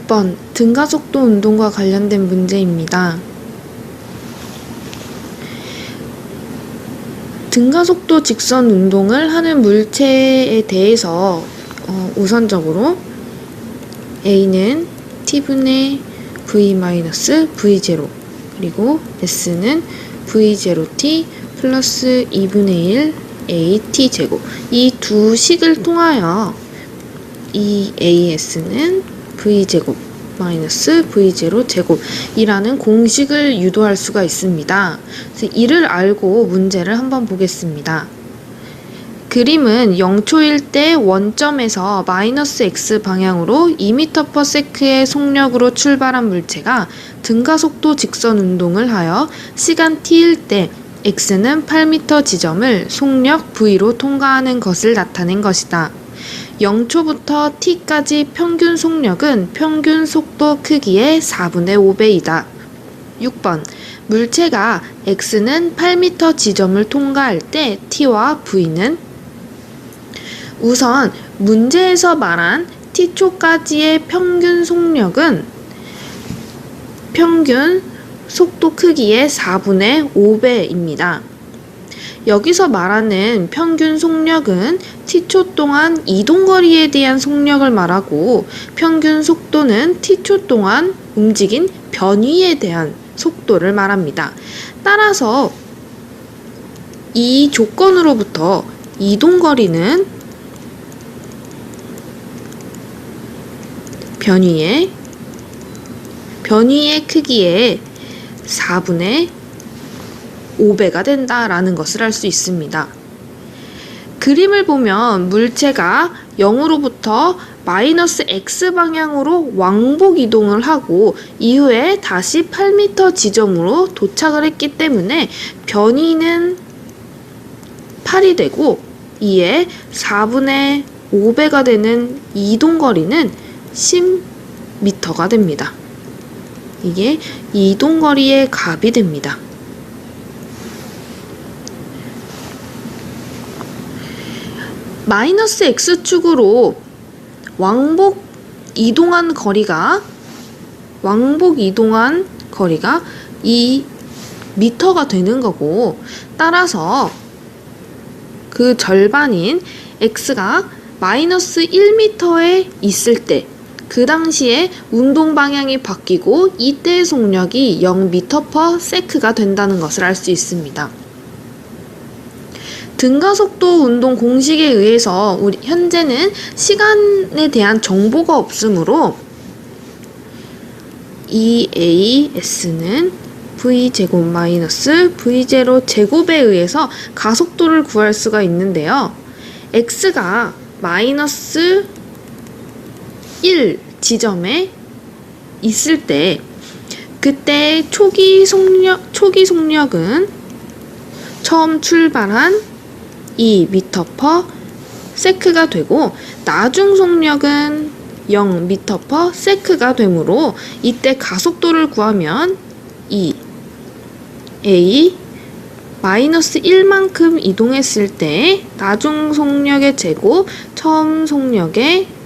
6번 등가속도 운동과 관련된 문제입니다. 등가속도 직선 운동을 하는 물체에 대해서 우선적으로 A는 T분의 V-V0 그리고 S는 V0T 플러스 2분의 1 AT 제곱, 이 두 식을 통하여 이 AS는 V제곱 마이너스 V0 제곱이라는 공식을 유도할 수가 있습니다. 그래서 이를 알고 문제를 한번 보겠습니다. 그림은 0초일 때 원점에서 마이너스 x 방향으로 2m/s의 속력으로 출발한 물체가 등가속도 직선 운동을 하여 시간 t일 때 x는 8m 지점을 속력 v로 통과하는 것을 나타낸 것이다. 0초부터 t까지 평균 속력은 평균 속도 크기의 4분의 5배이다. 6번 물체가 x는 8m 지점을 통과할 때 t와 v는 우선 문제에서 말한 t초까지의 평균 속력은 평균 속도 크기의 4분의 5배입니다. 여기서 말하는 평균 속력은 t초 동안 이동거리에 대한 속력을 말하고 평균 속도는 t초 동안 움직인 변위에 대한 속도를 말합니다. 따라서 이 조건으로부터 이동거리는 변위의 크기의 4분의 5배가 된다라는 것을 알 수 있습니다. 그림을 보면 물체가 0으로부터 마이너스 x 방향으로 왕복 이동을 하고 이후에 다시 8m 지점으로 도착을 했기 때문에 변위는 8이 되고 이에 4분의 5배가 되는 이동거리는 10m가 됩니다. 이게 이동거리의 값이 됩니다. 마이너스 x축으로 왕복 이동한 거리가 2m가 되는 거고, 따라서 그 절반인 x가 마이너스 1m에 있을 때 그 당시에 운동 방향이 바뀌고 이때의 속력이 0m/s가 된다는 것을 알 수 있습니다. 등가속도 운동 공식에 의해서 현재는 시간에 대한 정보가 없으므로 이 AS는 V제곱 마이너스 V0 제곱에 의해서 가속도를 구할 수가 있는데요. X가 마이너스 1 지점에 있을 때 그때 초기 속력은 처음 출발한 2m/s가 되고 나중 속력은 0m/s가 되므로 이때 가속도를 구하면 이 A 마이너스 1만큼 이동했을 때 나중 속력의 제곱, 처음 속력의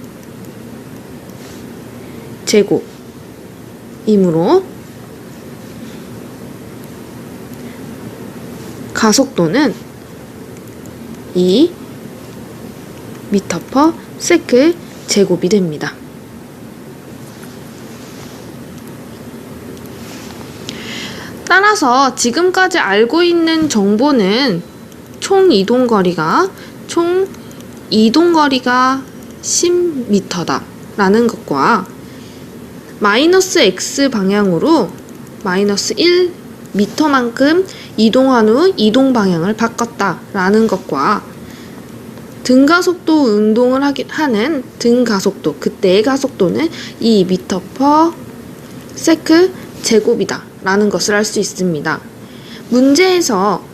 제곱이므로 가속도는 2m/s 제곱이 됩니다. 따라서 지금까지 알고 있는 정보는 총 이동거리가 10m다 라는 것과 마이너스 x 방향으로 마이너스 1m만큼 이동한 후 이동 방향을 바꿨다라는 것과 등가속도 운동을 하는 등가속도, 그때의 가속도는 2m/s 제곱이다 라는 것을 알 수 있습니다. 문제에서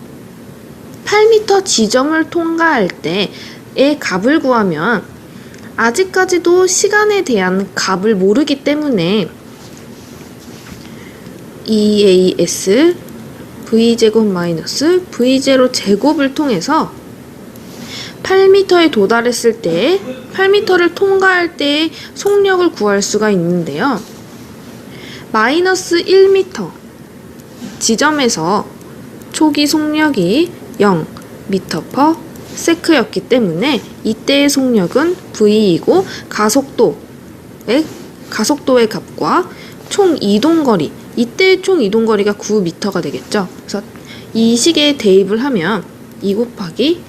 8m 지점을 통과할 때의 값을 구하면 아직까지도 시간에 대한 값을 모르기 때문에 EAS V제곱 마이너스 V0 제곱을 통해서 8m에 도달했을 때 8m를 통과할 때의 속력을 구할 수가 있는데요. 마이너스 1m 지점에서 초기 속력이 0m/s였기 때문에 이때의 속력은 v이고 가속도의 값과 총 이동거리, 이때의 총 이동거리가 9m가 되겠죠. 그래서 이 식에 대입을 하면 2 곱하기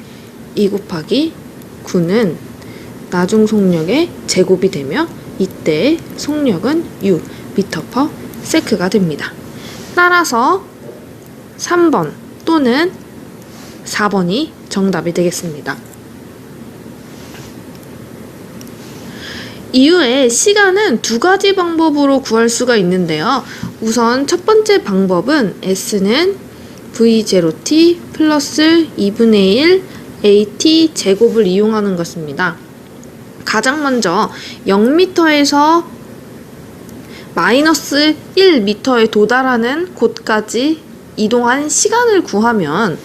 9는 나중 속력의 제곱이 되며 이때의 속력은 u/m가 됩니다. 따라서 3번 또는 4번이 정답이 되겠습니다. 이후에 시간은 두 가지 방법으로 구할 수가 있는데요. 우선 첫 번째 방법은 S는 V0t 플러스 2분의 1 AT 제곱을 이용하는 것입니다. 가장 먼저 0m에서 마이너스 1m에 도달하는 곳까지 이동한 시간을 구하면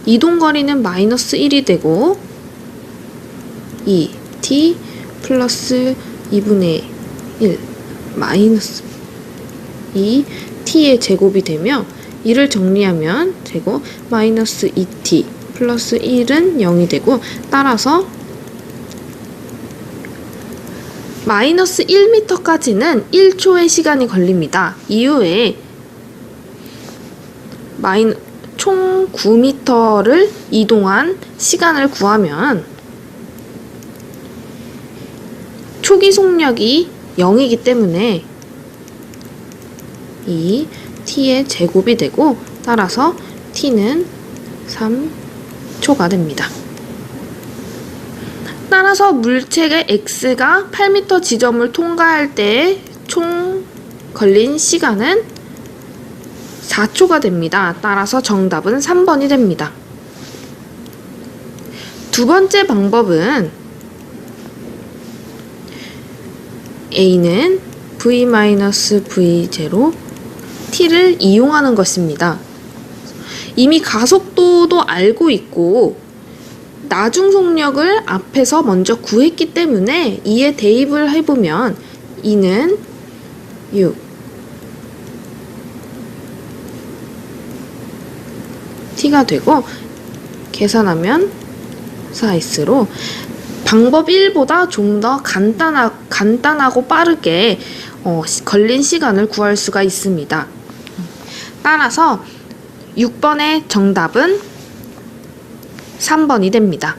이동거리는 마이너스 1이 되고 2t 플러스 2분의 1 마이너스 2t의 제곱이 되며 이를 정리하면 제곱 마이너스 2t 플러스 1은 0이 되고 따라서 마이너스 1m까지는 1초의 시간이 걸립니다. 이후에 총 9m를 이동한 시간을 구하면 초기 속력이 0이기 때문에 이 t의 제곱이 되고 따라서 t는 3초가 됩니다. 따라서 물체의 x가 8m 지점을 통과할 때 총 걸린 시간은 4초가 됩니다. 따라서 정답은 3번이 됩니다. 두 번째 방법은 A는 v-v0 t를 이용하는 것입니다. 이미 가속도도 알고 있고 나중 속력을 앞에서 먼저 구했기 때문에 이에 대입을 해보면 이는 6 t가 되고 계산하면 4s로 방법 1보다 좀 더 간단하고 빠르게 걸린 시간을 구할 수가 있습니다. 따라서 6번의 정답은 3번이 됩니다.